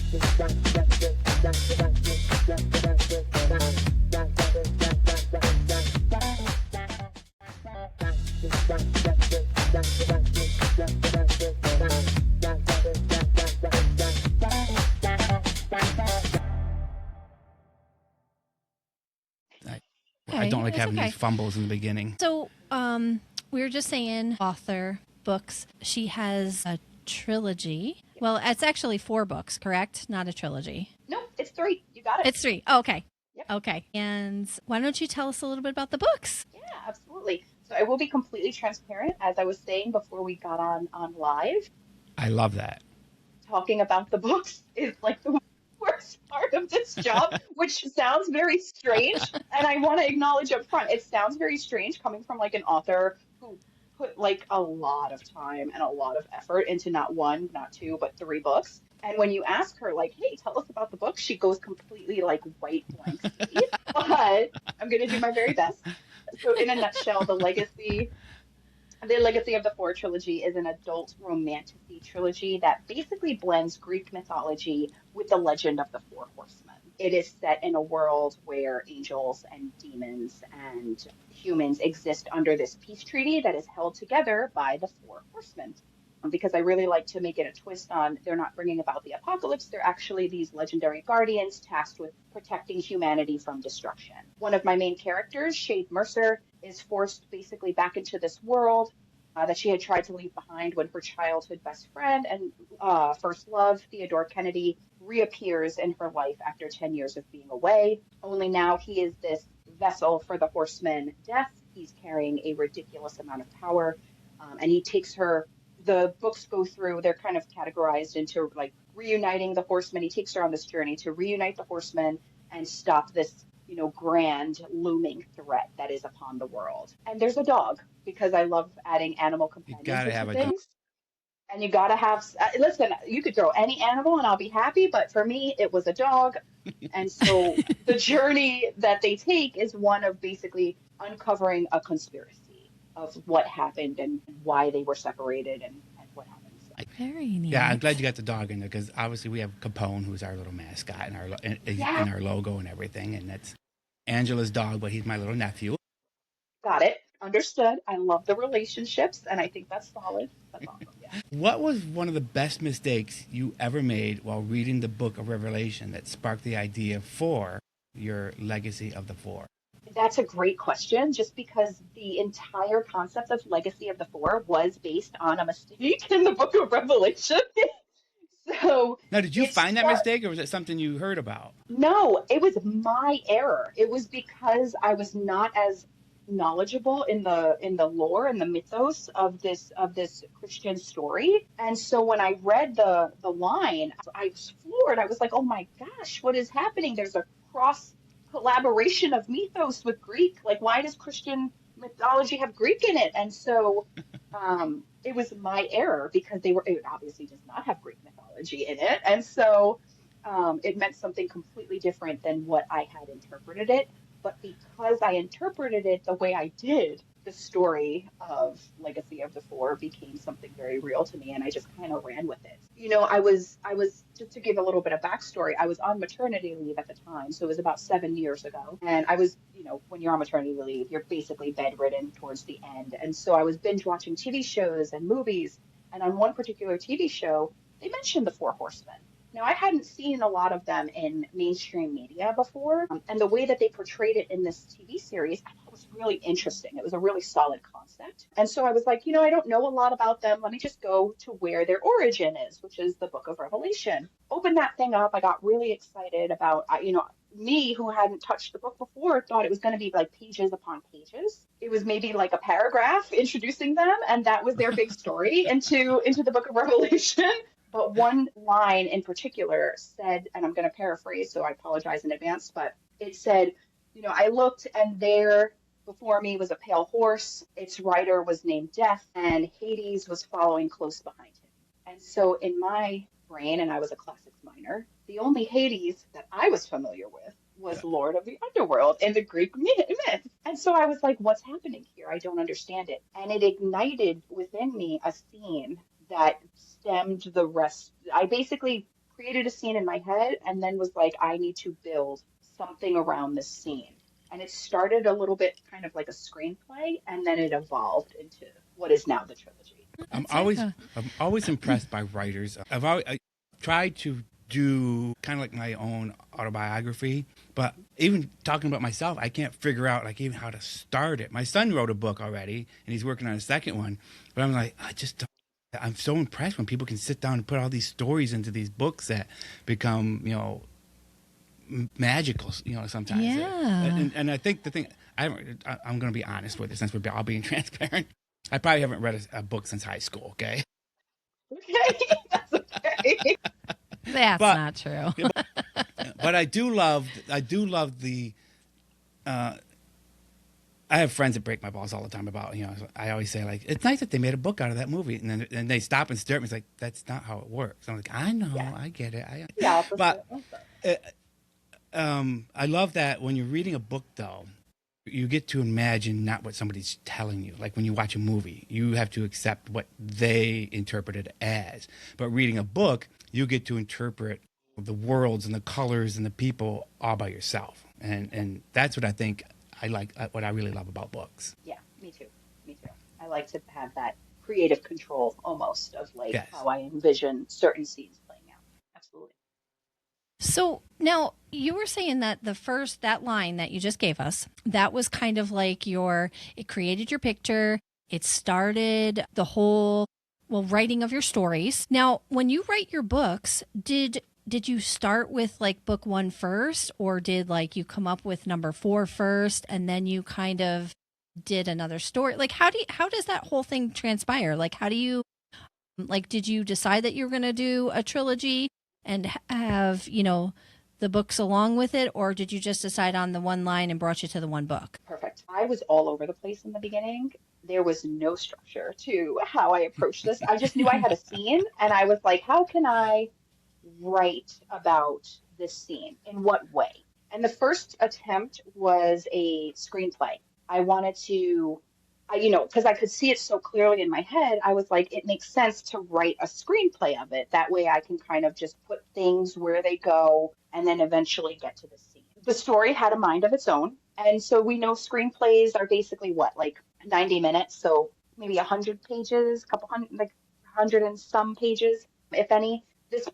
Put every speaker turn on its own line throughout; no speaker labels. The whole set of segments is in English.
I don't like having these fumbles in the beginning.
So, we were just saying author, books. She has a trilogy. Well, it's actually 4 books, correct? Not a trilogy.
No, it's 3. You got it.
It's 3. Oh, okay.
Yep.
Okay. And why don't you tell us a little bit about the books?
Yeah, absolutely. So I will be completely transparent. As I was saying before we got on live,
I love that.
Talking about the books is like the worst part of this job, which sounds very strange. And I want to acknowledge up front, it sounds very strange coming from like an author who put like a lot of time and a lot of effort into not 1, not 2, but 3 books. And when you ask her like, hey, tell us about the book, she goes completely like white blank slate. But I'm going to do my very best. So in a nutshell, the Legacy of the Four Trilogy is an adult romantic trilogy that basically blends Greek mythology with the legend of the Four Horsemen. It is set in a world where angels and demons and humans exist under this peace treaty that is held together by the Four Horsemen. Because I really like to make it a twist on they're not bringing about the apocalypse, they're actually these legendary guardians tasked with protecting humanity from destruction. One of my main characters, Shade Mercer, is forced basically back into this world that she had tried to leave behind when her childhood best friend and first love, Theodore Kennedy, reappears in her life after 10 years of being away. Only now he is this vessel for the Horsemen Death. He's carrying a ridiculous amount of power, and he takes her. The books go through, they're kind of categorized into like reuniting the Horsemen. He takes her on this journey to reunite the Horsemen and stop this, grand looming threat that is upon the world. And there's a dog, because I love adding animal companions.
You gotta have a
dog. And you gotta have, listen, you could throw any animal and I'll be happy, but for me, it was a dog. And so the journey that they take is one of basically uncovering a conspiracy of what happened and why they were separated and what happened. So.
Very neat.
Yeah, I'm glad you got the dog in there, because obviously we have Capone, who's our little mascot and our logo and everything, and that's Angela's dog, but he's my little nephew.
Got it. Understood. I love the relationships, and I think that's solid. That's awesome. Yeah.
What was one of the best mistakes you ever made while reading the Book of Revelation that sparked the idea for your Legacy of the Four?
That's a great question, just because the entire concept of Legacy of the Four was based on a mistake in the Book of Revelation. So
now, did you find that mistake, or was it something you heard about?
No, it was my error. It was because I was not as knowledgeable in the lore and the mythos of this Christian story. And so when I read the line, I was floored. I was like, oh my gosh, what is happening? There's a cross collaboration of mythos with Greek. Like, why does Christian mythology have Greek in it? And so it was my error, because it obviously does not have Greek mythology in it. And so it meant something completely different than what I had interpreted it. But because I interpreted it the way I did, the story of Legacy of the Four became something very real to me, and I just kind of ran with it. I was just to give a little bit of backstory, I was on maternity leave at the time, so it was about 7 years ago. And I was, when you're on maternity leave, you're basically bedridden towards the end. And so I was binge watching TV shows and movies, and on one particular TV show, they mentioned the Four Horsemen. Now, I hadn't seen a lot of them in mainstream media before, and the way that they portrayed it in this TV series, I thought was really interesting. It was a really solid concept. And so I was like, I don't know a lot about them. Let me just go to where their origin is, which is the Book of Revelation. Opened that thing up. I got really excited about, me, who hadn't touched the book before, thought it was going to be like pages upon pages. It was maybe like a paragraph introducing them, and that was their big story into the Book of Revelation. But one line in particular said, and I'm going to paraphrase, so I apologize in advance, but it said, I looked, and there before me was a pale horse. Its rider was named Death, and Hades was following close behind him. And so in my brain, and I was a classics minor, the only Hades that I was familiar with was Lord of the Underworld in the Greek myth. And so I was like, what's happening here? I don't understand it. And it ignited within me a scene that stemmed the rest. I basically created a scene in my head and then was like, I need to build something around this scene. And it started a little bit kind of like a screenplay, and then it evolved into what is now the trilogy.
I'm
That's
always
like
I'm always impressed by writers. I tried to do kind of like my own autobiography, but even talking about myself, I can't figure out like even how to start it. My son wrote a book already, and he's working on a second one, but I'm like, I just don't. I'm so impressed when people can sit down and put all these stories into these books that become, magical, sometimes.
Yeah.
And I think the thing, I'm going to be honest with it since we're all being transparent. I probably haven't read a book since high school, okay?
Okay, that's okay.
That's
But-
not true.
But I do love the, I have friends that break my balls all the time about, I always say like, it's nice that they made a book out of that movie. And they stop and stare at me. It's like, that's not how it works. I'm like, I know,
Yeah.
I get it.
Yeah,
But I love that when you're reading a book, though, you get to imagine not what somebody's telling you. Like when you watch a movie, you have to accept what they interpret it as. But reading a book, you get to interpret the worlds and the colors and the people all by yourself. And that's what I think I like, what I really love about books.
Yeah, me too. Me too. I like to have that creative control almost of like
Yes.
how I envision certain scenes playing out. Absolutely.
So now you were saying that that line that you just gave us, that was kind of like it created your picture. It started the whole, writing of your stories. Now, when you write your books, did you start with like book 1 first, or did like you come up with number 4 first and then you kind of did another story? Like how does that whole thing transpire? Like how do you, like, did you decide that you were going to do a trilogy and have, the books along with it, or did you just decide on the one line and brought you to the one book?
Perfect. I was all over the place in the beginning. There was no structure to how I approached this. I just knew I had a scene and I was like, how can I write about this scene? In what way? And the first attempt was a screenplay. I wanted to, because I could see it so clearly in my head, I was like, it makes sense to write a screenplay of it. That way I can kind of just put things where they go and then eventually get to the scene. The story had a mind of its own. And so we know screenplays are basically like 90 minutes. So maybe 100 pages, couple hundred, like 100 and some pages, if any. This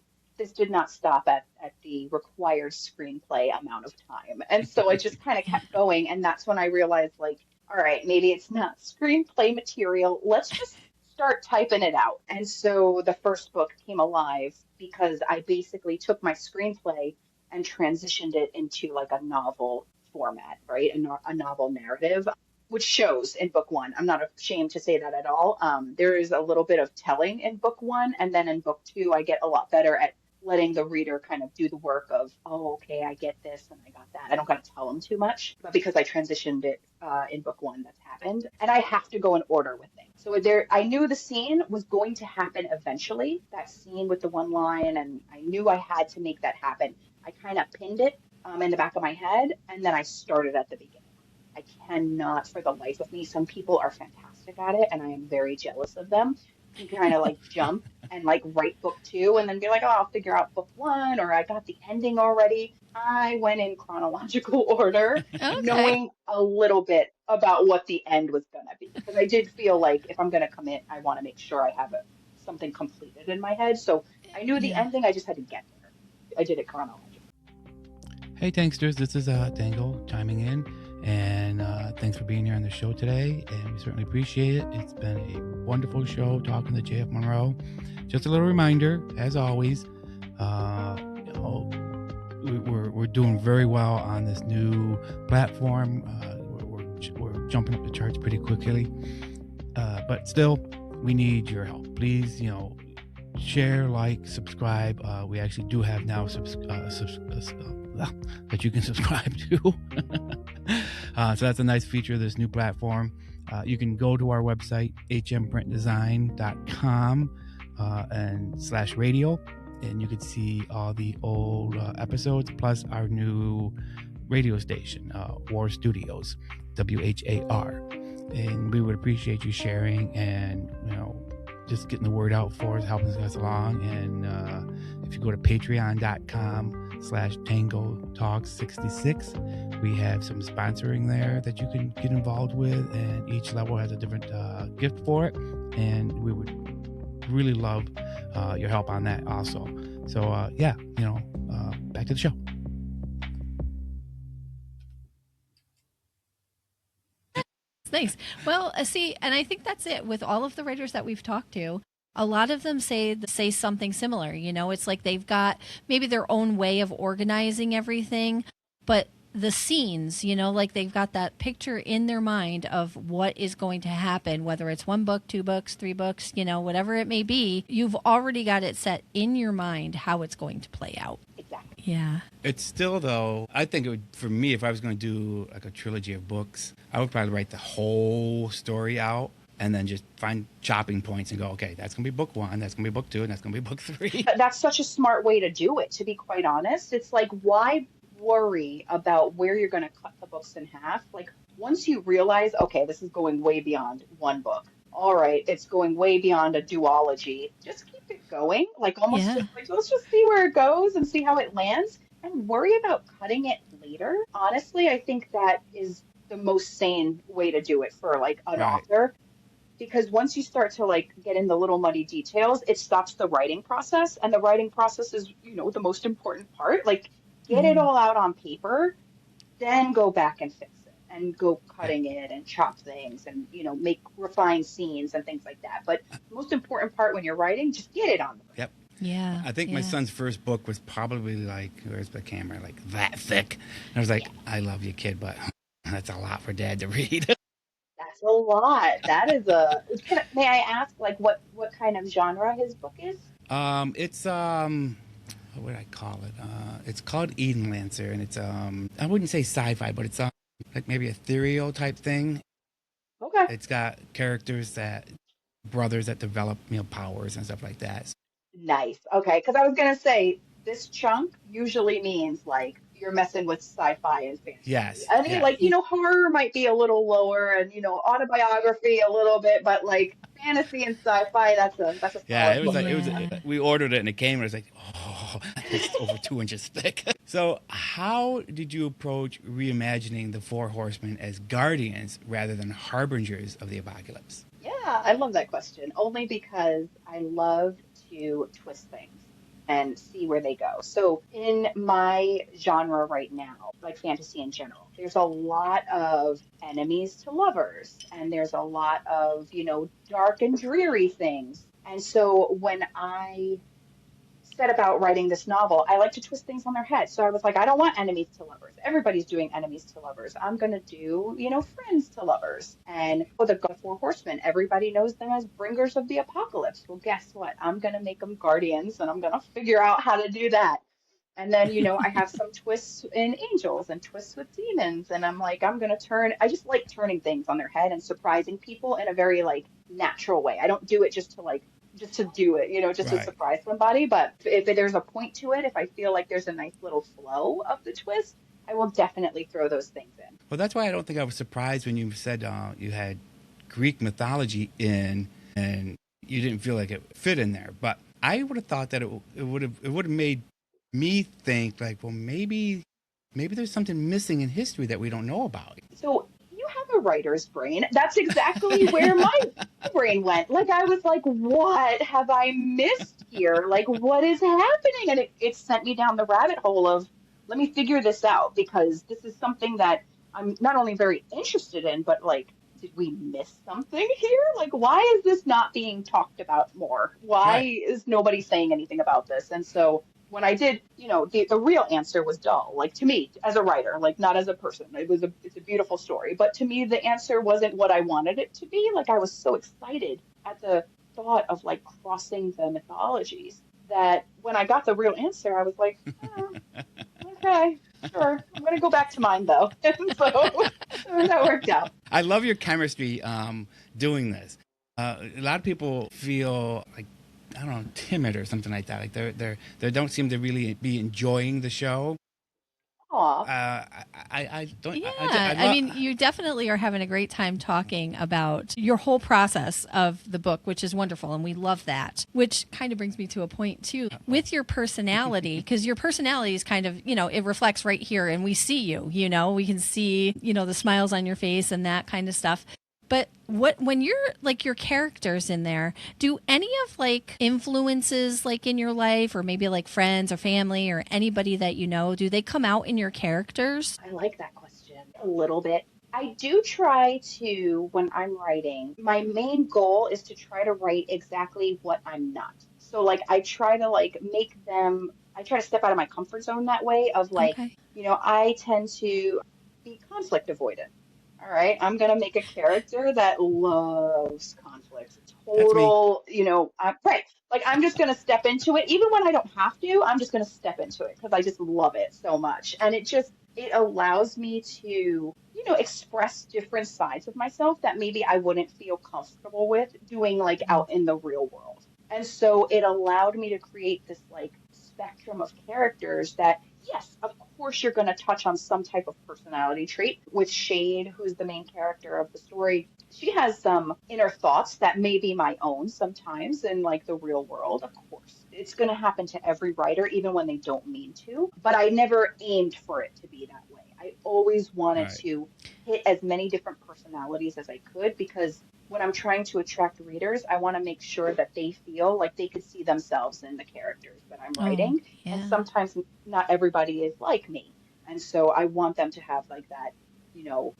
did not stop at the required screenplay amount of time. And so I just kind of kept going. And that's when I realized, like, all right, maybe it's not screenplay material. Let's just start typing it out. And so the first book came alive because I basically took my screenplay and transitioned it into like a novel format, right? A novel narrative, which shows in book 1. I'm not ashamed to say that at all. There is a little bit of telling in book 1. And then in book 2, I get a lot better at letting the reader kind of do the work of, oh, okay, I get this and I got that. I don't got to tell them too much, but because I transitioned it in book 1, that's happened. And I have to go in order with things. So I knew the scene was going to happen eventually, that scene with the one line, and I knew I had to make that happen. I kind of pinned it in the back of my head, and then I started at the beginning. I cannot for the life of me. Some people are fantastic at it, and I am very jealous of them. You can kind of like jump and like write book 2 and then be like, oh, I'll figure out book 1, or I got the ending already. I went in chronological order,
Okay.
knowing a little bit about what the end was going to be. Because I did feel like if I'm going to commit, I want to make sure I have something completed in my head. So I knew the ending, I just had to get there. I did it chronologically.
Hey, Tanksters, this is Dangle chiming in. And thanks for being here on the show today. And we certainly appreciate it. It's been a wonderful show talking to JF Monroe. Just a little reminder, as always, we're doing very well on this new platform. We're jumping up the charts pretty quickly. But still, we need your help. Please, share, like, subscribe. We actually do have now that you can subscribe to. So that's a nice feature of this new platform. You can go to our website, hmprintdesign.com and /radio, and you can see all the old episodes plus our new radio station, War Studios, WHAR. And we would appreciate you sharing and, just getting the word out for us, helping us along. And if If you go to patreon.com/Tango Talks 66, we have some sponsoring there that you can get involved with, and each level has a different gift for it. And we would really love your help on that also. So back to the show.
Nice. Well, see, and I think that's it with all of the writers that we've talked to. A lot of them say something similar. It's like they've got maybe their own way of organizing everything, but the scenes, like they've got that picture in their mind of what is going to happen, whether it's 1 book, 2 books, 3 books, whatever it may be, you've already got it set in your mind how it's going to play out.
Exactly.
Yeah.
It's still, though, I think it would, for me, if I was going to do like a trilogy of books, I would probably write the whole story out and then just find chopping points and go, okay, that's going to be book 1, that's going to be book 2, and that's going to be book 3.
That's such a smart way to do it, to be quite honest. It's like, why worry about where you're going to cut the books in half? Like, once you realize, okay, this is going way beyond 1 book. All right, it's going way beyond a duology. Just keep it going. Like, almost just like, let's just see where it goes and see how it lands, and worry about cutting it later. Honestly, I think that is the most sane way to do it for like an author. Because once you start to like get in the little muddy details, it stops the writing process. And the writing process is, the most important part. Like, get it all out on paper, then go back and fix it and go cutting it and chop things and, make refine scenes and things like that. But the most important part when you're writing, just get it on the paper.
Yep.
Yeah.
I think my son's first book was probably like, where's the camera? Like that thick. And I was like, I love you, kid, but that's a lot for Dad to read.
That's a lot. That is may I ask, like, what kind of genre his book is?
It's what would I call it? It's called Eden Lancer, and it's I wouldn't say sci-fi, but it's like maybe ethereal type thing.
Okay.
It's got brothers that develop powers and stuff like that.
Nice. Okay, because I was gonna say this chunk usually means like you're messing with sci-fi and fantasy.
Yes.
I mean, like, horror might be a little lower, and autobiography a little bit, but like fantasy and sci-fi, that's a
yeah. It was
solid
like
book.
we ordered it and it came and it was like, oh, it's over 2 inches thick. So how did you approach reimagining the Four Horsemen as guardians rather than harbingers of the apocalypse?
Yeah, I love that question, only because I love to twist things and see where they go. So in my genre right now, like fantasy in general, there's a lot of enemies to lovers, and there's a lot of, dark and dreary things. And so when I set about writing this novel, I like to twist things on their head. So I was like, I don't want enemies to lovers. Everybody's doing enemies to lovers. I'm going to do, friends to lovers. And for the Four Horsemen, everybody knows them as bringers of the apocalypse. Well, guess what? I'm going to make them guardians, and I'm going to figure out how to do that. And then, I have some twists in angels and twists with demons. And I'm like, I just like turning things on their head and surprising people in a very like natural way. I don't do it just to do it, just to surprise somebody. But if there's a point to it, if I feel like there's a nice little flow of the twist, I will definitely throw those things in.
Well, that's why I don't think I was surprised when you said you had Greek mythology in, and you didn't feel like it fit in there. But I would have thought that it would have made me think like, well, maybe there's something missing in history that we don't know about.
So you have a writer's brain. That's exactly where my brain went. Like, I was like, what have I missed here? Like, what is happening? And it sent me down the rabbit hole of, let me figure this out, because this is something that I'm not only very interested in, but like, did we miss something here? Like, why is this not being talked about more? Why is nobody saying anything about this? And so when I did, the real answer was dull. Like, to me, as a writer, like, not as a person, it's a beautiful story. But to me, the answer wasn't what I wanted it to be. Like, I was so excited at the thought of like crossing the mythologies that when I got the real answer, I was like, okay, sure. I'm going to go back to mine though. And so that worked out.
I love your chemistry doing this. A lot of people feel like, I don't know, timid or something like that. Like they don't seem to really be enjoying the show.
Aw.
I don't.
Yeah,
I
mean, you definitely are having a great time talking about your whole process of the book, which is wonderful, and we love that. Which kind of brings me to a point, too, with your personality, because your personality is kind of, it reflects right here, and we see you, we can see, the smiles on your face and that kind of stuff. But when you're like your characters in there, do any of like influences like in your life or maybe like friends or family or anybody that do they come out in your characters?
I like that question a little bit. I do try to, when I'm writing, my main goal is to try to write exactly what I'm not. So like I try to I try to step out of my comfort zone that way of like,
Okay.
I tend to be conflict avoidant. All right, I'm gonna make a character that loves conflict.
That's me.
Total, right. Like I'm just gonna step into it, even when I don't have to. I'm just gonna step into it because I just love it so much, and it allows me to, express different sides of myself that maybe I wouldn't feel comfortable with doing like out in the real world. And so it allowed me to create this like spectrum of characters that, yes, of course, you're going to touch on some type of personality trait. With Shade, who's the main character of the story, she has some inner thoughts that may be my own sometimes in like the real world. Of course, it's going to happen to every writer, even when they don't mean to. But I never aimed for it to be that way. I always wanted
Right.
to hit as many different personalities as I could because when I'm trying to attract readers, I want to make sure that they feel like they could see themselves in the characters that I'm
Oh,
writing. And
yeah.
sometimes not everybody is like me. And so I want them to have like that,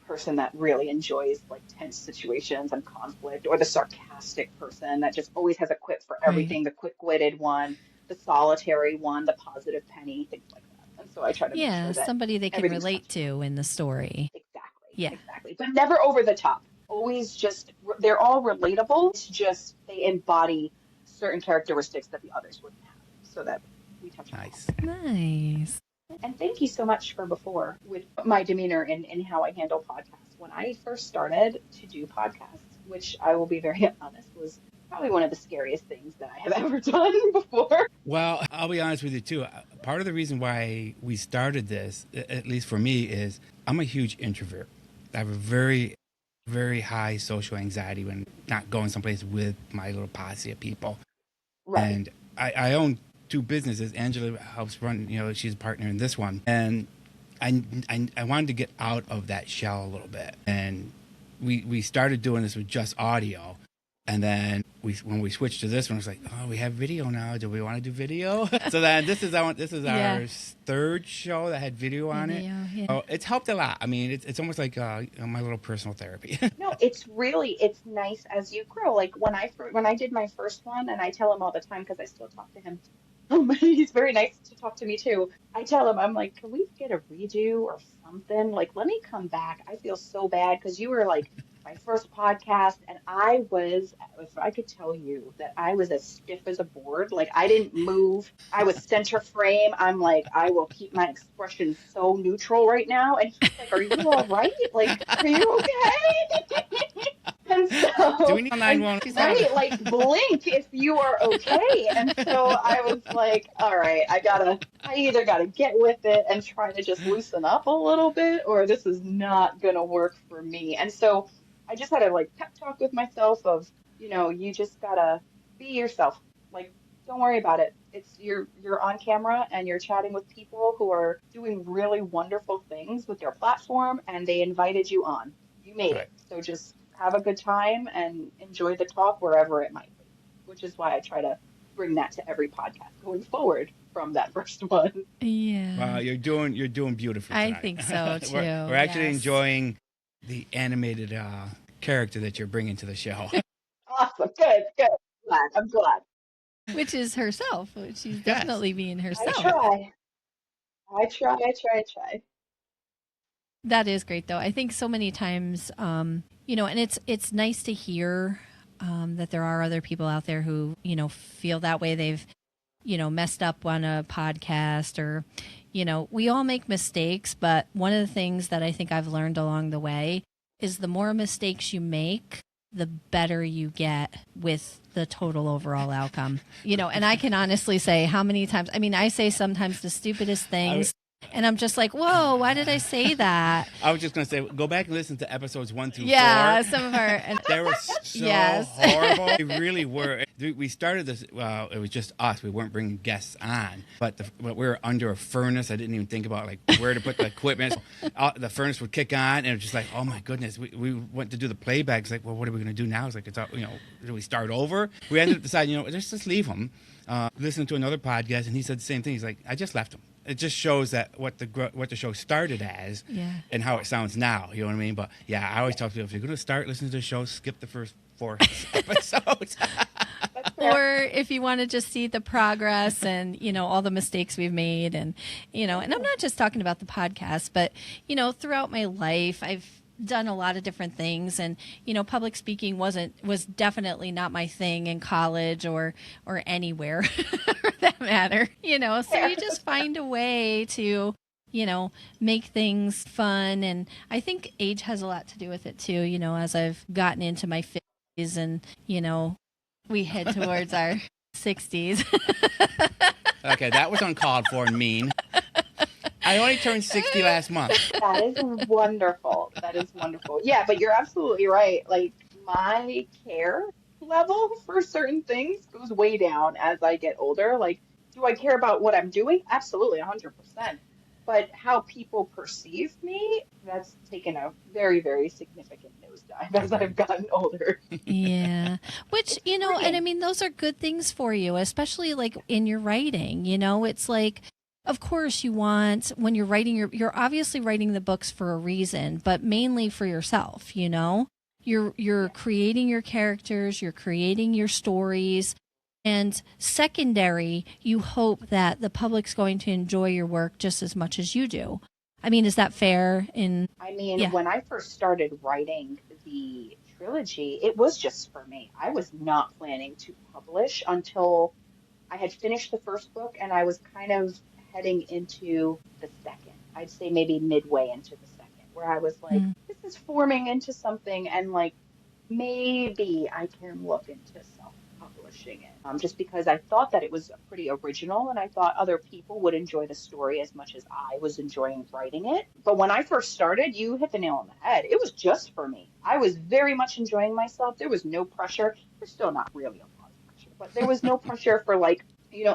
person that really enjoys like tense situations and conflict, or the sarcastic person that just always has a quip for
Right.
everything, the quick-witted one, the solitary one, the positive penny, things like that. And so I try to make
Yeah,
sure that
somebody they can
everything's
relate
touchable.
to in the story.
Exactly,
Yeah.
exactly. But never over the top. Always just, they're all relatable. It's just they embody certain characteristics that the others wouldn't have, so that we touch on all.
Nice.
Nice.
And thank you so much for before with my demeanor and how I handle podcasts. When I first started to do podcasts, which I will be very honest, was probably one of the scariest things that I have ever done before.
Well, I'll be honest with you too. Part of the reason why we started this, at least for me, is I'm a huge introvert. I have a very, very high social anxiety when not going someplace with my little posse of people.
Right.
And I own two businesses. Angela helps run. She's a partner in this one, and I wanted to get out of that shell a little bit. And we started doing this with just audio. And then when we switched to this one, it's like, oh, we have video now. Do we want to do video? So then this is
Yeah.
our third show that had video on it.
Video, yeah.
Oh, it's helped a lot. I mean, it's almost like my little personal therapy.
No, it's nice as you grow. Like when I did my first one, and I tell him all the time because I still talk to him. He's very nice to talk to me too. I tell him, I'm like, can we get a redo or something? Like, let me come back. I feel so bad because you were like my first podcast, and if I could tell you that I was as stiff as a board, like I didn't move. I was center frame. I'm like, I will keep my expression so neutral right now. And he's like, are you all right? Like, are you okay? And
Do
so,
we need a
and
911?
right, like blink if you are okay. And so I was like, all right, I either gotta get with it and try to just loosen up a little bit, or this is not gonna work for me. And so I just had a like pep talk with myself of, you just gotta be yourself. Like, don't worry about it. It's you're on camera and you're chatting with people who are doing really wonderful things with their platform, and they invited you on. You made
Right.
it. So just have a good time and enjoy the talk wherever it might be, which is why I try to bring that to every podcast going forward from that first one.
Yeah.
Wow, you're doing beautiful
I
tonight.
think so too.
We're actually
Yes.
enjoying the animated character that you're bringing to the show.
Awesome. Good, good. I'm glad.
Which is herself. She's
Yes.
definitely being
I
herself.
try. I try.
That is great, though. I think so many times, and it's nice to hear that there are other people out there who, feel that way. They've, messed up on a podcast or, we all make mistakes. But one of the things that I think I've learned along the way is the more mistakes you make, the better you get with the total overall outcome. And I can honestly say how many times, I mean, I say sometimes the stupidest things. And I'm just like, whoa, why did I say that?
I was just going to say, go back and listen to episodes 1 through 4.
Yeah, some of our. And
They were so
Yes.
horrible. They really were. We started this, well, it was just us. We weren't bringing guests on. But we were under a furnace. I didn't even think about like where to put the equipment. The furnace would kick on, and it was just like, oh my goodness. We went to do the playback. It's like, well, what are we going to do now? It's like, do we start over? We ended up deciding, let's just leave them. Listened to another podcast, and he said the same thing. He's like, I just left them. It just shows that what the show started as, and how it sounds now. You know what I mean? But yeah, I always tell people, if you're going to start listening to the show, skip the first 4 episodes.
Or if you want to just see the progress and, all the mistakes we've made and I'm not just talking about the podcast, but, throughout my life, I've done a lot of different things, and public speaking was definitely not my thing in college or anywhere for that matter, so you just find a way to make things fun. And I think age has a lot to do with it too, as I've gotten into my 50s and we head towards our 60s.
Okay, that was uncalled for and mean. I only turned 60 last month.
That is wonderful. That is wonderful. Yeah, but you're absolutely right. Like, my care level for certain things goes way down as I get older. Like, do I care about what I'm doing? Absolutely, 100%. But how people perceive me, that's taken a very, very significant nosedive as I've gotten older.
Yeah. Which, and I mean, those are good things for you, especially like in your writing. It's like, of course, you want, when you're writing, you're obviously writing the books for a reason, but mainly for yourself, You're creating your characters, you're creating your stories, and secondary, you hope that the public's going to enjoy your work just as much as you do. I mean, is that fair?
When I first started writing the trilogy, it was just for me. I was not planning to publish until I had finished the first book, and I was kind of heading into the second. I'd say maybe midway into the second, where I was like, this is forming into something, and like, maybe I can look into self-publishing it. Just because I thought that it was pretty original, and I thought other people would enjoy the story as much as I was enjoying writing it. But when I first started, you hit the nail on the head. It was just for me. I was very much enjoying myself. There was no pressure. There's still not really a lot of pressure, but there was no pressure for like,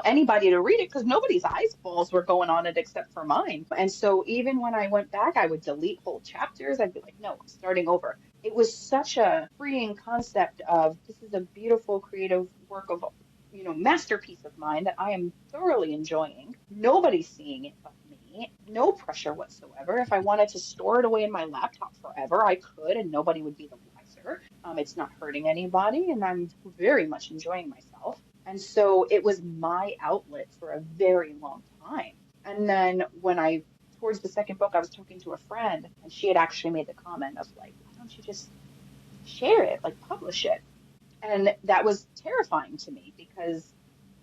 anybody to read it, because nobody's eyeballs were going on it except for mine. And so even when I went back, I would delete whole chapters. I'd be like, no, I'm starting over. It was such a freeing concept of, this is a beautiful creative work of, masterpiece of mine that I am thoroughly enjoying. Nobody's seeing it but me. No pressure whatsoever. If I wanted to store it away in my laptop forever, I could, and nobody would be the wiser. It's not hurting anybody, and I'm very much enjoying myself. And so it was my outlet for a very long time. And then towards the second book, I was talking to a friend, and she had actually made the comment of like, why don't you just share it, like publish it? And that was terrifying to me, because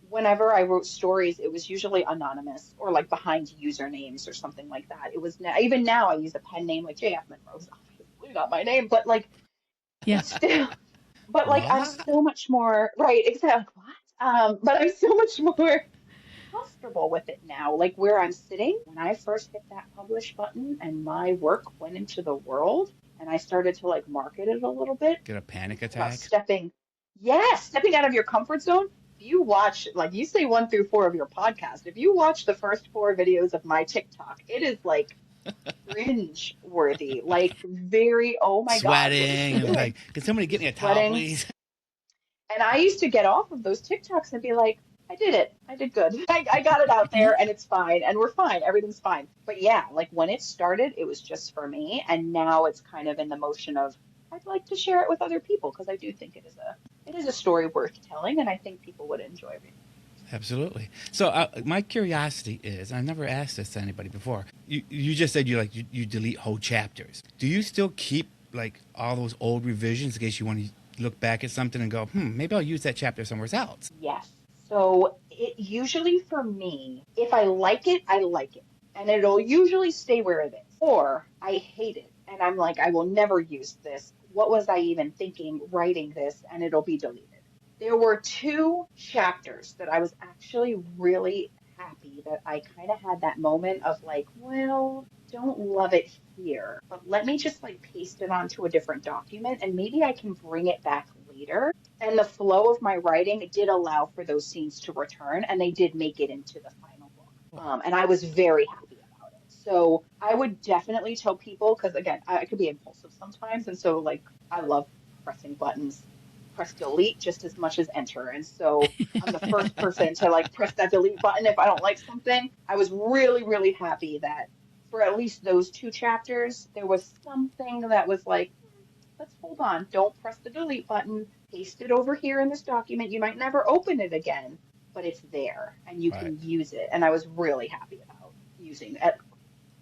whenever I wrote stories, it was usually anonymous or like behind usernames or something like that. It was even now I use a pen name like JF Monroe. It's obviously not my name, but like, still, but like, I'm so much more, right, exactly, what? But I'm so much more comfortable with it now. Like where I'm sitting, when I first hit that publish button and my work went into the world and I started to like market it a little bit.
Get a panic attack?
Stepping out of your comfort zone. If you watch, like you say 1 through 4 of your podcast, if you watch the first 4 videos of my TikTok, it is like cringe worthy, like very, oh my God.
Sweating. Like, can somebody get me a towel, please?
And I used to get off of those TikToks and be like, I did it. I did good. I got it out there and it's fine. And we're fine. Everything's fine. But yeah, like when it started, it was just for me. And now it's kind of in the motion of, I'd like to share it with other people, because I do think it is a story worth telling. And I think people would enjoy it.
Absolutely. So my curiosity is, I've never asked this to anybody before. You just said you delete whole chapters. Do you still keep like all those old revisions in case you want to look back at something and go, maybe I'll use that chapter somewhere else?
Yes. So it usually, for me, if I like it, I like it. And it'll usually stay where it is. Or I hate it. And I'm like, I will never use this. What was I even thinking writing this? And it'll be deleted. There were 2 chapters that I was actually really happy that I kind of had that moment of like, well, don't love it here, but let me just like paste it onto a different document and maybe I can bring it back later. And the flow of my writing did allow for those scenes to return and they did make it into the final book. And I was very happy about it. So I would definitely tell people, because again, I could be impulsive sometimes. And so like, I love pressing buttons, press delete just as much as enter. And so I'm the first person to like press that delete button if I don't like something. I was really, really happy that for at least those two chapters, there was something that was like, let's hold on, don't press the delete button, paste it over here in this document. You might never open it again, but it's there and you can use it. And I was really happy about using it.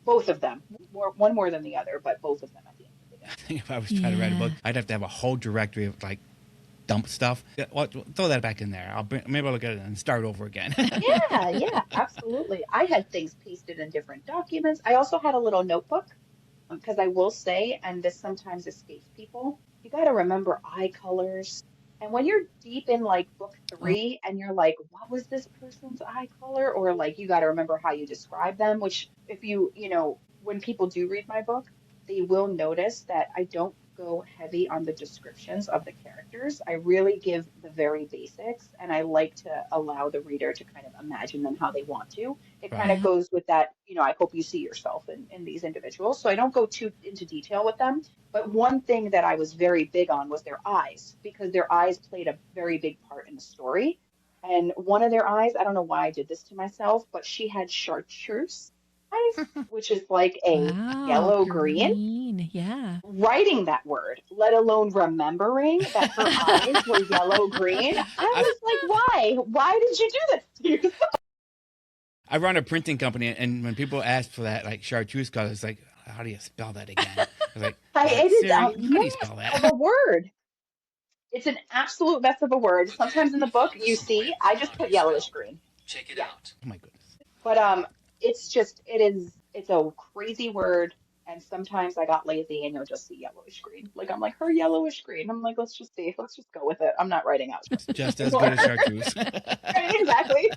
Both of them, one more than the other, but both of them at the end of the day.
I think if I was trying to write a book, I'd have to have a whole directory of like dump stuff. Yeah, well, throw that back in there. Maybe I'll look at it and start over again.
Yeah, absolutely. I had things pasted in different documents. I also had a little notebook because I will say, and this sometimes escapes people, you got to remember eye colors. And when you're deep in like book 3 and you're like, what was this person's eye color? Or like, you got to remember how you describe them, which if when people do read my book, they will notice that I don't go heavy on the descriptions of the characters. I really give the very basics and I like to allow the reader to kind of imagine them how they want to. It kind of goes with that, I hope you see yourself in these individuals. So I don't go too into detail with them. But one thing that I was very big on was their eyes, because their eyes played a very big part in the story. And one of their eyes, I don't know why I did this to myself, but she had chartreuse eyes, which is like a yellow green.
Yeah.
Writing that word, let alone remembering that her eyes were yellow green. I was like, why? Why did you do this to yourself?
I run a printing company, and when people ask for that, like chartreuse color, it's like, how do you spell that again? I was like,
it is
how
a
do you
mess
spell
of
that?
a word. It's an absolute mess of a word. Sometimes in the book, you see, I just put yellowish green.
Check it out.
Oh my goodness.
But it's a crazy word. And sometimes I got lazy and you'll just see yellowish green. Like, I'm like, her yellowish green. I'm like, let's just go with it. I'm not writing out.
Just as good as chartreuse.
Exactly.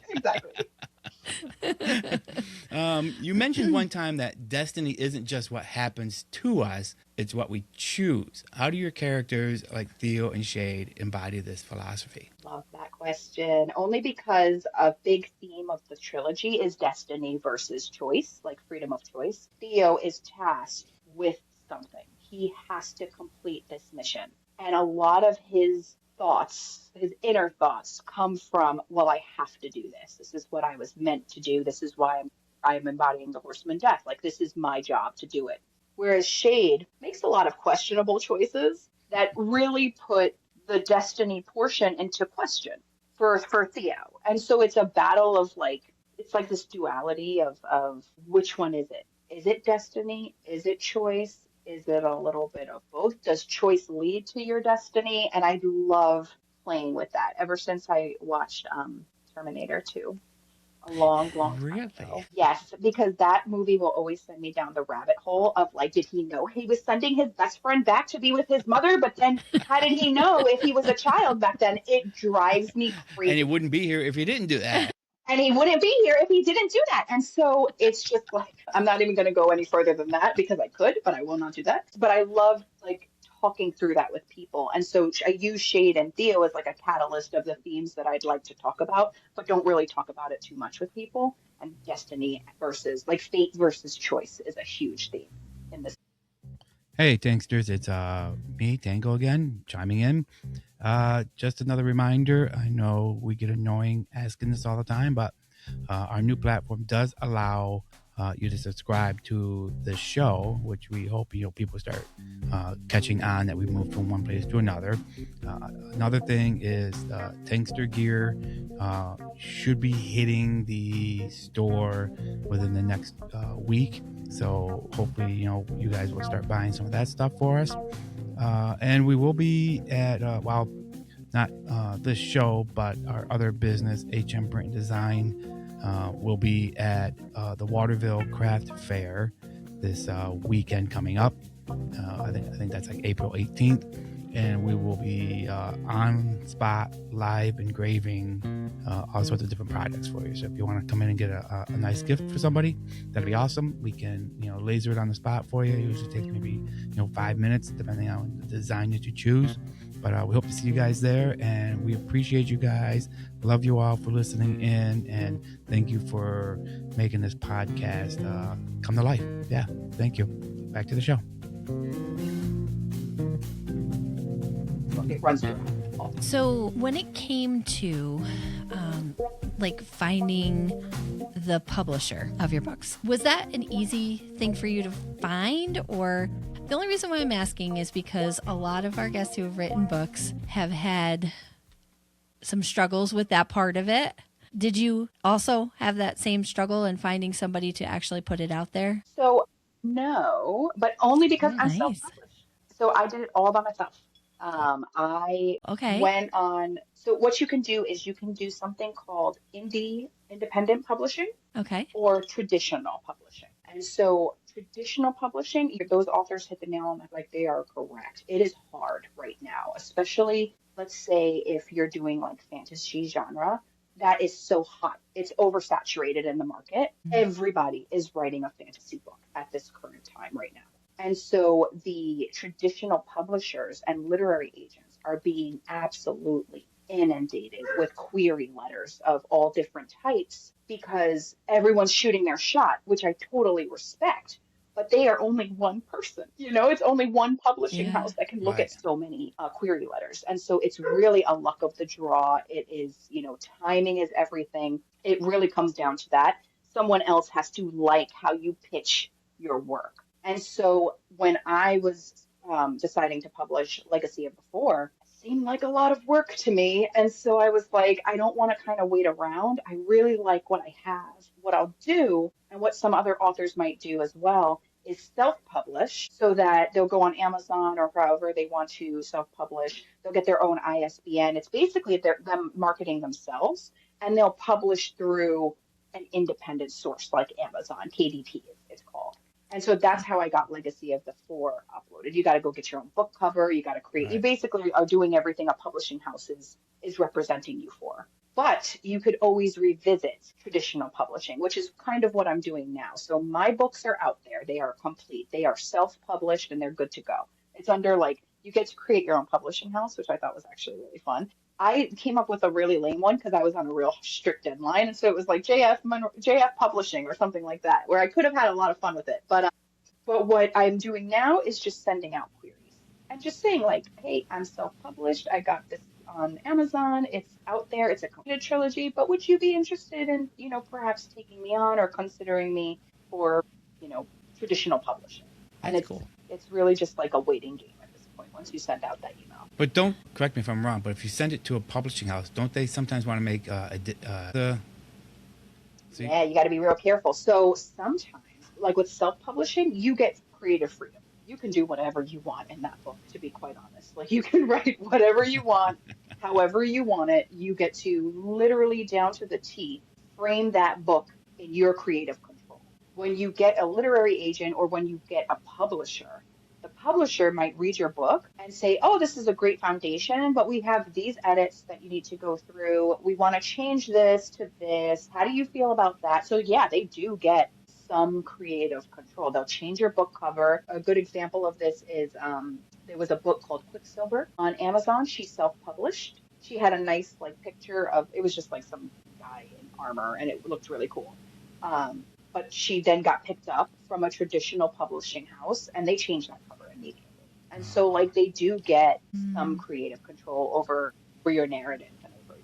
You mentioned one time that destiny isn't just what happens to us, it's what we choose. How do your characters like Theo and Shade embody this philosophy?
Love that question. Only because a big theme of the trilogy is destiny versus choice, like freedom of choice. Theo is tasked with something. He has to complete this mission. And a lot of his thoughts, his inner thoughts, come from, well, I have to do this. This is what I was meant to do. This is why I'm embodying the horseman death. Like, this is my job to do it. Whereas Shade makes a lot of questionable choices that really put the destiny portion into question for Theo. And so it's a battle of it's like this duality of which one is it? Is it destiny? Is it choice? Is it a little bit of both? Does choice lead to your destiny? And I love playing with that ever since I watched Terminator 2. A long time ago. Yes, because that movie will always send me down the rabbit hole of like, did he know he was sending his best friend back to be with his mother? But then how did he know if he was a child back then? It drives me crazy.
And he wouldn't be here if he didn't do that.
And he wouldn't be here if he didn't do that. And so it's just like, I'm not even going to go any further than that because I could, but I will not do that. But I love like talking through that with people. And so I use Shade and Theo as like a catalyst of the themes that I'd like to talk about, but don't really talk about it too much with people. And destiny versus like fate versus choice is a huge theme in this.
Hey, Tanksters, it's me, Tango again, chiming in. Just another reminder, I know we get annoying asking this all the time, but our new platform does allow you to subscribe to the show, which we hope people start catching on that we move from one place to another. Another thing is Tankster gear should be hitting the store within the next week. So hopefully, you guys will start buying some of that stuff for us. And we will be at, not this show, but our other business, HM Print and Design, will be at the Waterville Craft Fair this weekend coming up. I think that's like April 18th. And we will be on spot live engraving all sorts of different projects for you. So if you want to come in and get a nice gift for somebody, that'd be awesome. We can, laser it on the spot for you. It usually takes maybe, 5 minutes, depending on the design that you choose. But we hope to see you guys there, and we appreciate you guys. Love you all for listening in, and thank you for making this podcast come to life. Yeah, thank you. Back to the show.
It runs through.
So when it came to finding the publisher of your books, was that an easy thing for you to find? Or the only reason why I'm asking is because a lot of our guests who have written books have had some struggles with that part of it. Did you also have that same struggle in finding somebody to actually put it out there?
So no, but only because I'm
Nice.
self-published. So I did it all by myself. I
Okay.
went on. So what you can do is you can do something called independent publishing
Okay.
or traditional publishing. And so traditional publishing, those authors hit the nail on the head, like they are correct. It is hard right now, especially let's say if you're doing like fantasy genre. That is so hot. It's oversaturated in the market. Everybody is writing a fantasy book at this current time right now. And so the traditional publishers and literary agents are being absolutely inundated with query letters of all different types because everyone's shooting their shot, which I totally respect. But they are only one person. It's only one publishing house that can look at so many query letters. And so it's really a luck of the draw. It is, timing is everything. It really comes down to that. Someone else has to like how you pitch your work. And so when I was deciding to publish Legacy of the Four, it seemed like a lot of work to me. And so I was like, I don't want to kind of wait around. I really like what I have. What I'll do, and what some other authors might do as well, is self-publish so that they'll go on Amazon or however they want to self-publish. They'll get their own ISBN. It's basically them marketing themselves, and they'll publish through an independent source like Amazon, KDP it's called. And so that's how I got Legacy of the Four uploaded. You got to go get your own book cover. You got to create. You basically are doing everything a publishing house is representing you for. But you could always revisit traditional publishing, which is kind of what I'm doing now. So my books are out there. They are complete. They are self-published and they're good to go. It's under you get to create your own publishing house, which I thought was actually really fun. I came up with a really lame one because I was on a real strict deadline. And so it was like JF Publishing or something like that, where I could have had a lot of fun with it. But what I'm doing now is just sending out queries and just saying hey, I'm self-published. I got this on Amazon. It's out there. It's a completed trilogy, but would you be interested in, perhaps taking me on or considering me for, traditional publishing? And
That's cool.
It's really just like a waiting game at this point once you send out that email.
But don't, correct me if I'm wrong, but if you send it to a publishing house, don't they sometimes want to make
Yeah, you got to be real careful. So sometimes, like with self-publishing, you get creative freedom. You can do whatever you want in that book, to be quite honest. You can write whatever you want, however you want it. You get to literally down to the T frame that book in your creative control. When you get a literary agent or when you get a publisher, the publisher might read your book and say, oh, this is a great foundation, but we have these edits that you need to go through. We want to change this to this. How do you feel about that? So yeah, they do get some creative control. They'll change your book cover. A good example of this is there was a book called Quicksilver on Amazon. She self-published. She had a nice picture of, it was just some guy in armor and it looked really cool. But she then got picked up from a traditional publishing house and they changed that cover immediately. And so they do get some creative control over your narrative and over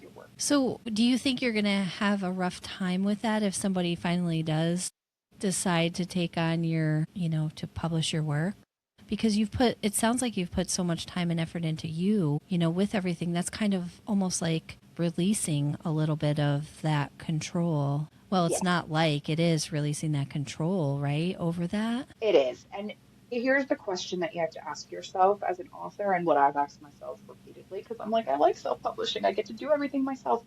your work.
So do you think you're going to have a rough time with that if somebody finally does decide to take on your, to publish your work? Because it sounds like you've put so much time and effort into you, with everything. That's kind of almost like releasing a little bit of that control. Well, it's not it is releasing that control, right, over that?
It is. And here's the question that you have to ask yourself as an author, and what I've asked myself repeatedly, because I'm I like self-publishing. I get to do everything myself.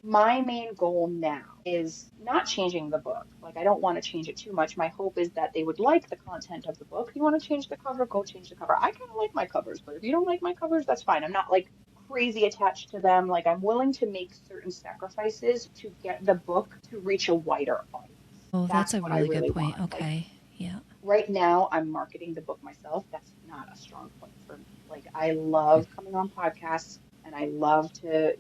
My main goal now is not changing the book. I don't want to change it too much. My hope is that they would like the content of the book. If you want to change the cover, go change the cover. I kind of like my covers, but if you don't like my covers, that's fine. I'm not crazy attached to them. Like I'm willing to make certain sacrifices to get the book to reach a wider audience.
Oh, that's
That's
a
what I
really good
really
point.
want. Like
Okay. Yeah.
right now, I'm marketing the book myself. That's not a strong point for me. Like I love coming on podcasts and I love to,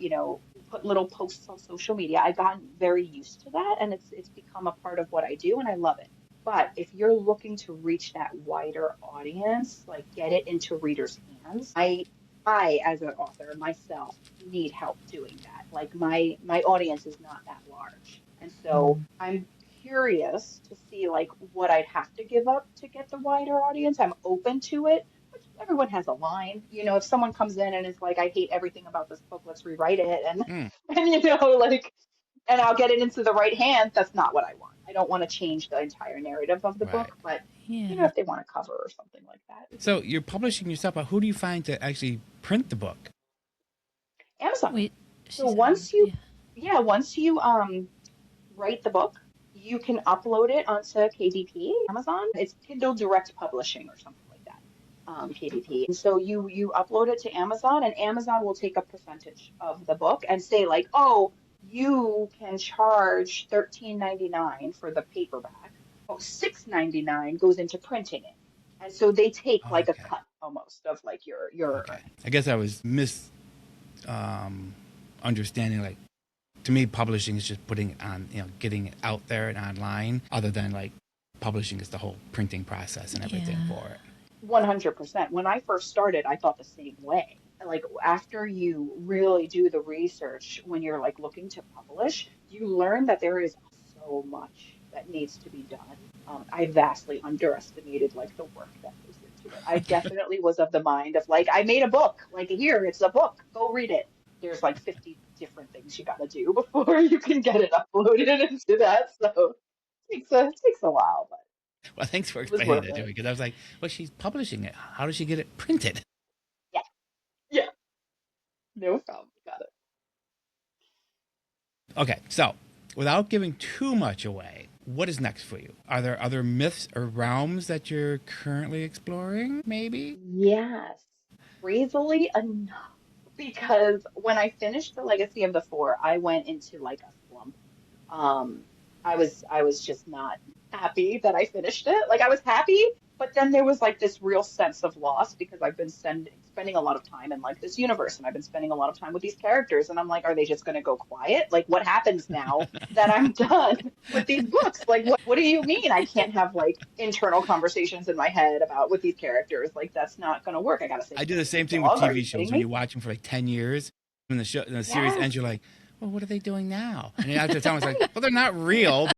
put little posts on social media. I've gotten very used to that and it's become a part of what I do and I love it. But if you're looking to reach that wider audience, like get it into readers' hands, I as an author myself need help doing that. Like my audience is not that large. And so I'm curious to see like what I'd have to give up to get the wider audience. I'm open to it, but everyone has a line. If someone comes in and is like, I hate everything about this book, let's rewrite it and
Mm,
and like and I'll get it into the right hands, that's not what I want. I don't want to change the entire narrative of the
right.
book, but
Yeah.
if they want a cover or something like that, we can
So
do
you're publishing yourself, but who do you find to actually print the book?
that. Amazon.
Wait,
So
she's
once you
yeah.
yeah, once you write the book, you can upload it onto KDP, Amazon. It's Kindle Direct Publishing or something like that, KDP. And so you upload it to Amazon, and Amazon will take a percentage of the book and say like, oh, you can charge $13.99 for the paperback. Oh, $6.99 goes into printing it, and so they take like a
Okay.
cut almost of like your
Okay. I guess I was understanding. Like to me, publishing is just putting it on, getting it out there and online. Other than like publishing is the whole printing process and everything
Yeah.
for it.
100%. When I first started, I thought the same way. Like after you really do the research, when you're like looking to publish, you learn that there is so much that needs to be done. I vastly underestimated like the work that goes into it. I definitely was of the mind of like, I made a book, like here, it's a book, go read it. There's like 50 different things you got to do before you can get it uploaded into that. So it takes a while, but
Well, thanks for
it was
explaining
worth
that to me
it.
because I was like, well, she's publishing it. How does she get it printed?
Yeah. Yeah. No problem. Got it.
Okay, so without giving too much away, what is next for you? Are there other myths or realms that you're currently exploring? Maybe.
Yes, crazily enough, because when I finished the Legacy of the Four, I went into like a slump. Um, I was just not happy that I finished it. Like I was happy, but then there was like this real sense of loss because I've been spending a lot of time in like this universe and I've been spending a lot of time with these characters and I'm like, are they just going to go quiet? Like what happens now that I'm done with these books? Like what do you mean I can't have like internal conversations in my head about with these characters? Like that's not going to work. I got to say
I do
goodbye
the
to this
same thing with
dog. Are
TV
you
shows
kidding
when
me?
you watch them for like 10 years. When the series ends,
Yes.
you're like, well, what are they doing now? And you have to tell them, it's like, well, they're not real.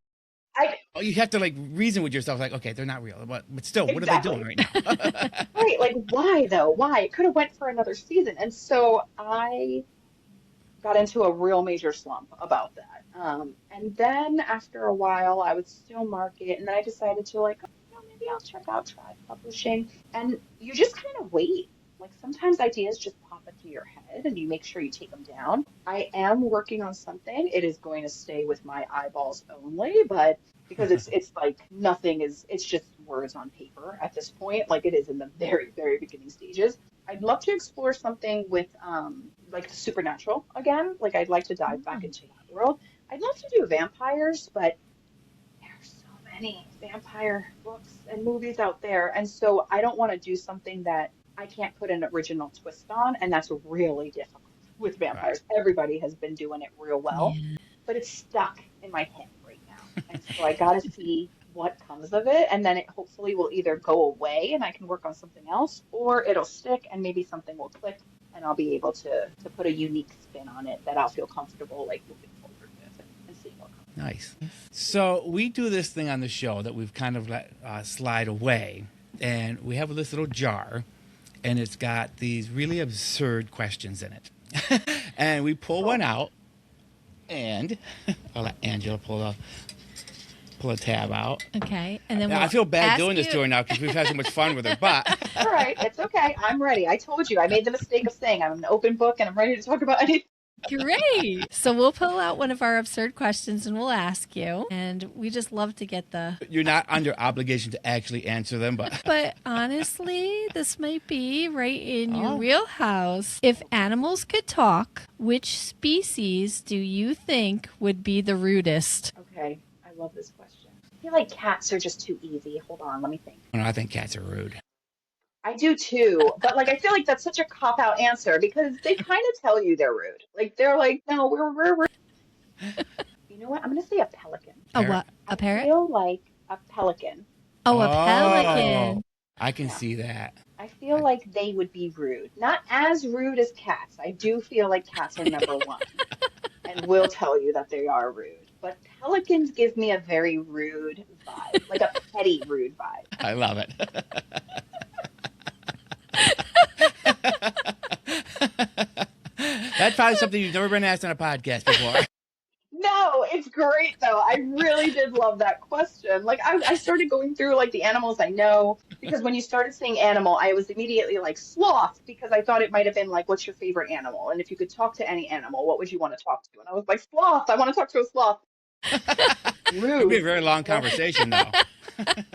I
You have to like reason with yourself, like, okay, they're not real. But still, what are they doing
exactly.
right now?
Right, like why though? Why? It could have went for another season. And so I got into a real major slump about that. And then after a while, I would still market, and then I decided to like, maybe I'll check out Tribe Publishing. And you just kind of wait. Like sometimes ideas just pop into your head, and you make sure you take them down. I am working on something. It is going to stay with my eyeballs only, but because it's like nothing is, it's just words on paper at this point. Like it is in the very, very beginning stages. I'd love to explore something with like the supernatural again. Like I'd like to dive back into that world. I'd love to do vampires, but there's so many vampire books and movies out there. And so I don't want to do something that I can't put an original twist on, and that's really difficult with
Right.
vampires. Everybody has been doing it real well,
Yeah.
but it's stuck in my head right now. And so I got to see what comes of it, and then it hopefully will either go away and I can work on something else, or it'll stick and maybe something will click and I'll be able to put a unique spin on it that I'll feel comfortable like moving forward with and seeing what comes.
Nice. So we do this thing on the show that we've kind of let slide away, and we have this little jar, and it's got these really absurd questions in it. And we pull one out, and I'll let Angela pull a tab out.
Okay. And then
Now,
we'll
I feel bad
ask
doing this
you-
to her now because we've had so much fun with her. But
All right, it's okay. I'm ready. I told you I made the mistake of saying I'm an open book and I'm ready to talk about anything.
Great. So we'll pull out one of our absurd questions and we'll ask you. And we just love to get the...
You're not under obligation to actually answer them, but
But honestly, this might be right in your wheelhouse. If animals could talk, which species do you think would be the rudest?
Okay, I love this question. I feel like cats are just too easy. Hold on, let me think.
no, I think cats are rude.
I do too, but like I feel like that's such a cop-out answer because they kind of tell you they're rude. Like they're like, no, we're. You know what? I'm gonna say a pelican.
A what? A
I
parrot?
feel like a pelican.
Oh, a pelican.
I can see that.
I feel like they would be rude. Not as rude as cats. I do feel like cats are number one and will tell you that they are rude. But pelicans give me a very rude vibe, like a petty rude vibe.
I love it. That's probably something you've never been asked on a podcast before.
No, it's great though. I really did love that question. Like I started going through like the animals I know because when you started saying animal, I was immediately like sloth because I thought it might have been like, what's your favorite animal? And if you could talk to any animal, what would you want to talk to? And I was like, sloth. I want to talk to a sloth.
It would be a very long conversation, though.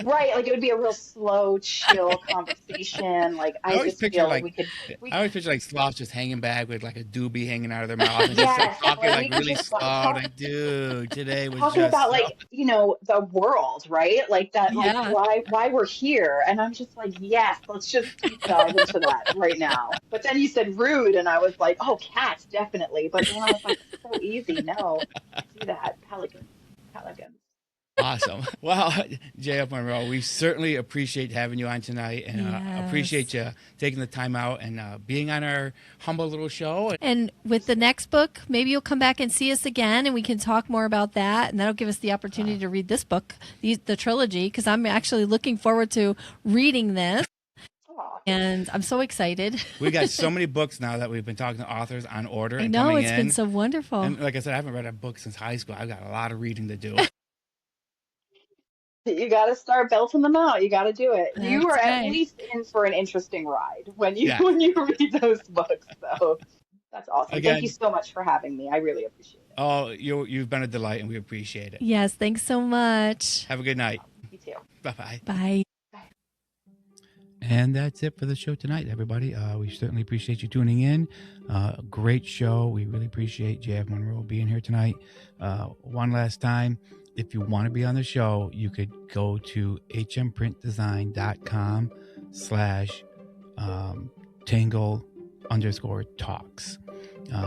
Right, like it would be a real slow, chill conversation. Like I
always
just
picture
feel
like
like we
I always picture like sloths just hanging back with like a doobie hanging out of their mouth and
Yes,
just like talking
like,
like
we could
really
just,
slow.
like,
Like, dude, today was
talking
just
about
so-
like the world, right? Like that, like
Yeah.
why we're here. And I'm just like, yes, let's just deep dive into that right now. But then you said rude, and I was like, oh, cats definitely. But then I was like, it's so easy. No, I see that pelicans.
Awesome. Well, JF Monroe, we certainly appreciate having you on tonight and
Yes.
appreciate you taking the time out and being on our humble little show.
And with the next book, maybe you'll come back and see us again and we can talk more about that. And that'll give us the opportunity to read this book, the trilogy, because I'm actually looking forward to reading this.
Aw.
And I'm so excited.
We got so many books now that we've been talking to authors on order.
I
and
know,
coming
it's
in.
been so wonderful.
And like I said, I haven't read a book since high school. I've got a lot of reading to do.
You got to start belting them out. You got to do it. You
That's
are at
right.
least in for an interesting ride when you
Yeah.
when you read those books. So that's awesome.
Again-
Thank you so much for having me. I really appreciate it.
Oh, you've been a delight, and we appreciate it.
Yes, thanks so much.
Have a good night.
You too.
Bye-bye.
Bye.
And that's it for the show tonight, everybody. We certainly appreciate you tuning in. Great show. We really appreciate JF Monroe being here tonight. One last time, if you want to be on the show, you could go to hmprintdesign.com/tangle_talks.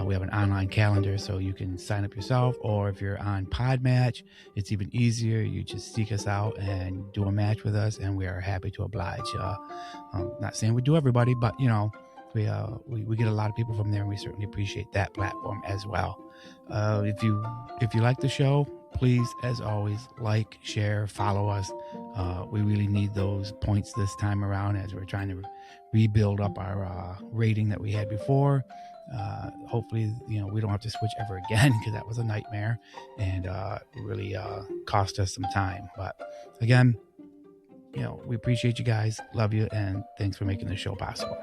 We have an online calendar, so you can sign up yourself, or if you're on Podmatch, it's even easier. You just seek us out and do a match with us, and we are happy to oblige. Not saying we do everybody, but we get a lot of people from there, and we certainly appreciate that platform as well. If you like the show, please, as always, like, share, follow us. We really need those points this time around as we're trying to rebuild up our rating that we had before. Hopefully, we don't have to switch ever again, because that was a nightmare and really cost us some time. But again, we appreciate you guys, love you, and thanks for making the show possible.